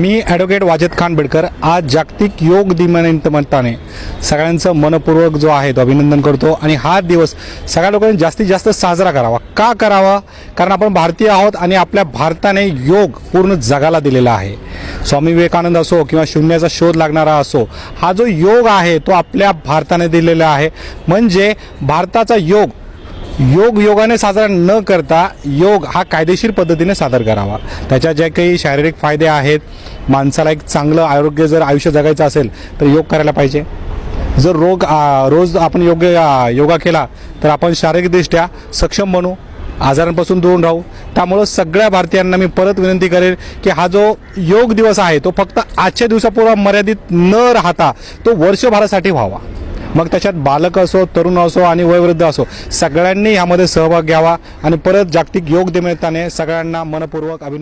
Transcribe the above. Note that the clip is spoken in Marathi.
मी ॲडव्होकेट वाजिद खान बेडकर आज जागतिक योग दिनानिमित्ताने सगळ्यांचं मनपूर्वक जो आहे तो अभिनंदन करतो आणि हा दिवस सगळ्या लोकांनी जास्तीत जास्त साजरा करावा. का करावा? कारण आपण भारतीय आहोत आणि आपल्या भारताने योग पूर्ण जगाला दिलेला आहे. स्वामी विवेकानंद असो किंवा शून्याचा शोध लागणारा असो, हा जो योग आहे तो आपल्या भारताने दिलेला आहे. म्हणजे भारताचा योगाने साजरा न करता योग हा कायदेशीर पद्धतीने सादर करावा. त्याच्या जे काही शारीरिक फायदे आहेत, माणसाला एक चांगलं आरोग्य जर आयुष्य जगायचं असेल तर योग करायला पाहिजे. जर रोज आपण योगा केला तर आपण शारीरिकदृष्ट्या सक्षम बनू, आजारांपासून दूर राहू. त्यामुळं सगळ्या भारतीयांना मी परत विनंती करेन की हा जो योग दिवस आहे तो फक्त आजच्या दिवसापुरता मर्यादित न राहता तो वर्षभरासाठी व्हावा. मग त्याच्यात बालक असो, तरुण असो आणि वयोवृद्ध असो, सगळ्यांनी यामध्ये सहभाग घ्यावा. आणि परत जागतिक योग दिनानिमित्ताने सगळ्यांना मनपूर्वक अभिनंदन.